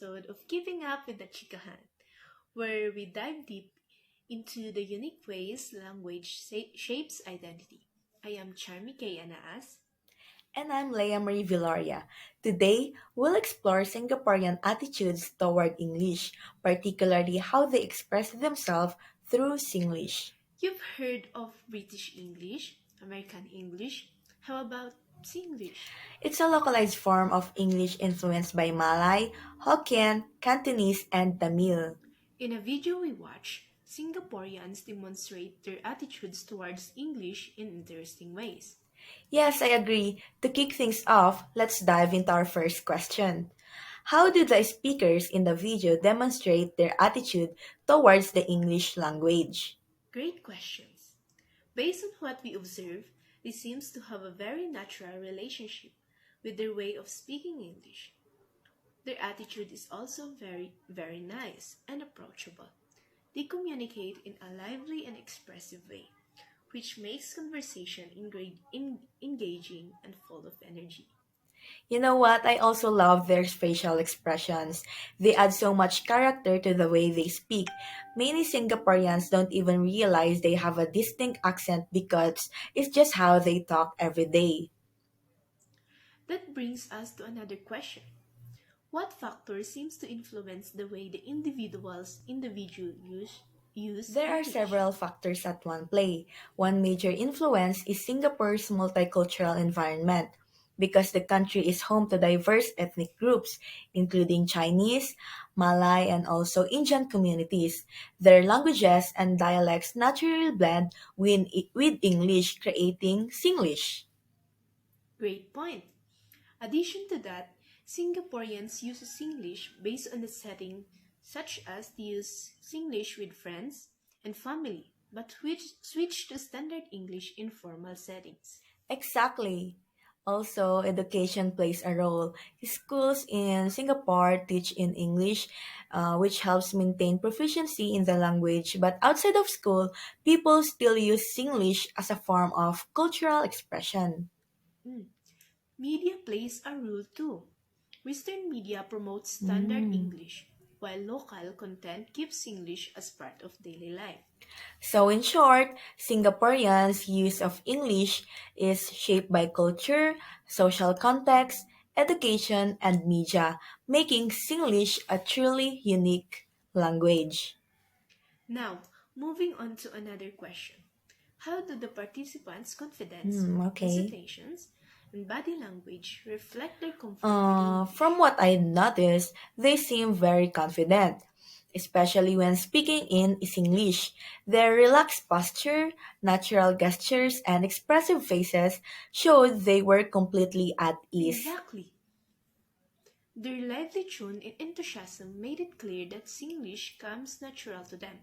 episode of Keeping Up with the Chikahan, where we dive deep into the unique ways language shapes identity. I am Charmy K. Anaas. And I'm Leia Marie Villaria. Today, we'll explore Singaporean attitudes toward English, particularly how they express themselves through Singlish. You've heard of British English, American English. How about Singlish? It's a localized form of English influenced by Malay, Hokkien, Cantonese, and Tamil. In a video we watch, Singaporeans demonstrate their attitudes towards English in interesting ways. Yes, I agree. To kick things off, let's dive into our first question. How do the speakers in the video demonstrate their attitude towards the English language? Great questions. Based on what we observe, they seems to have a very natural relationship with their way of speaking English. Their attitude is also very nice and approachable. They communicate in a lively and expressive way, which makes conversation engaging and full of energy. You know what? I also love their facial expressions. They add so much character to the way they speak. Many Singaporeans don't even realize they have a distinct accent because it's just how they talk every day. That brings us to another question. What factor seems to influence the way the individual use There are English? several factors at one play. One major influence is Singapore's multicultural environment. Because the country is home to diverse ethnic groups, including Chinese, Malay, and also Indian communities, their languages and dialects naturally blend with English, creating Singlish. Great point. Addition to that, Singaporeans use Singlish based on the setting, such as they use Singlish with friends and family, but which switch to standard English in formal settings. Exactly. Also, education plays a role. Schools in Singapore teach in English, which helps maintain proficiency in the language. But outside of school, people still use Singlish as a form of cultural expression. Mm. Media plays a role too. Western media promotes standard Mm. English, while local content keeps English as part of daily life. So, in short, Singaporeans' use of English is shaped by culture, social context, education, and media, making Singlish a truly unique language. Now, moving on to another question. How do the participants' confidence, Okay. hesitations, and body language reflect their comfort with From English? what I noticed, they seem very confident, especially when speaking in Singlish. Their relaxed posture, natural gestures, and expressive faces showed they were completely at ease. Exactly. Their lively tone and enthusiasm made it clear that Singlish comes natural to them.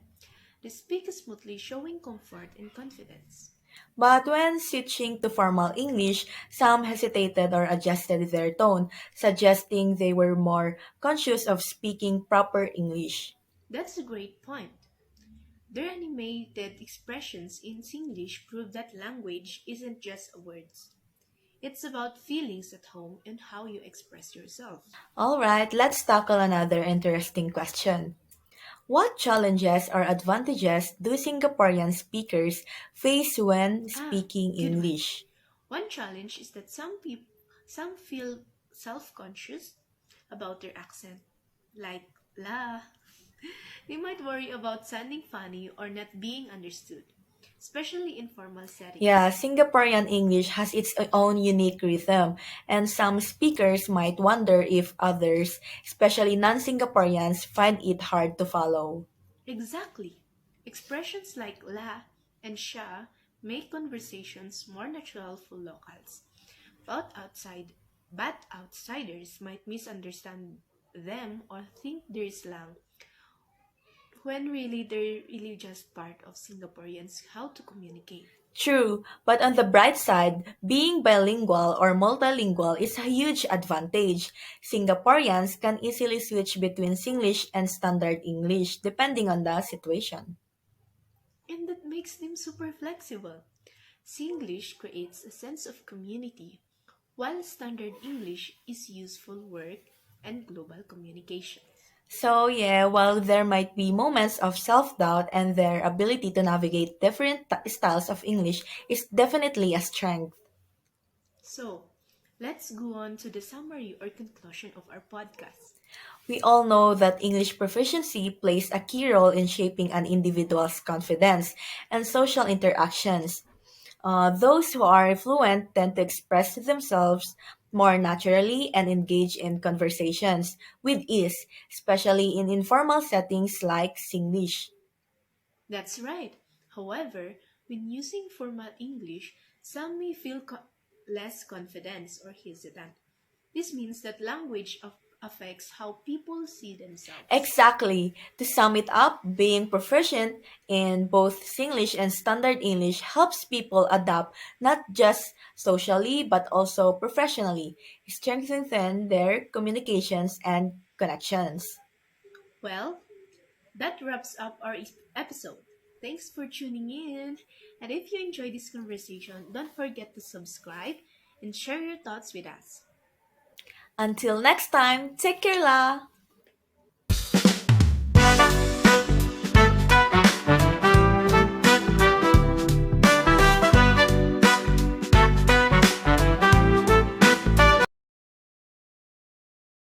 They speak smoothly, showing comfort and confidence. But when switching to formal English, some hesitated or adjusted their tone, suggesting they were more conscious of speaking proper English. That's a great point. Their animated expressions in Singlish prove that language isn't just words. It's about feelings at home and how you express yourself. Alright, let's tackle another interesting question. What challenges or advantages do Singaporean speakers face when Ah, speaking good one. English? One challenge is that some feel self-conscious about their accent, like la. They might worry about sounding funny or not being understood, especially in formal Yeah, settings. Singaporean English has its own unique rhythm, and some speakers might wonder if others, especially non Singaporeans, find it hard to follow. Exactly. Expressions like la and sha make conversations more natural for locals. But outsiders might misunderstand them or think they're slang, when really they're really just part of Singaporeans how to communicate. True, but on the bright side, being bilingual or multilingual is a huge advantage. Singaporeans can easily switch between Singlish and Standard English depending on the situation. And that makes them super flexible. Singlish creates a sense of community, while standard English is useful work and global communication. So, yeah, while there might be moments of self doubt and their ability to navigate different styles of English is definitely a strength. So, let's go on to the summary or conclusion of our podcast. We all know that English proficiency plays a key role in shaping an individual's confidence and social interactions. Those who are fluent tend to express themselves more naturally and engage in conversations with ease, especially in informal settings like Singlish. That's right. However, when using formal English, some may feel less confident or hesitant. This means that affects how people see themselves. Exactly. To sum it up, being proficient in both Singlish and Standard English helps people adapt not just socially but also professionally, strengthening their communications and connections. Well, that wraps up our episode. Thanks for tuning in. And if you enjoyed this conversation, don't forget to subscribe and share your thoughts with us. Until next time, take care la!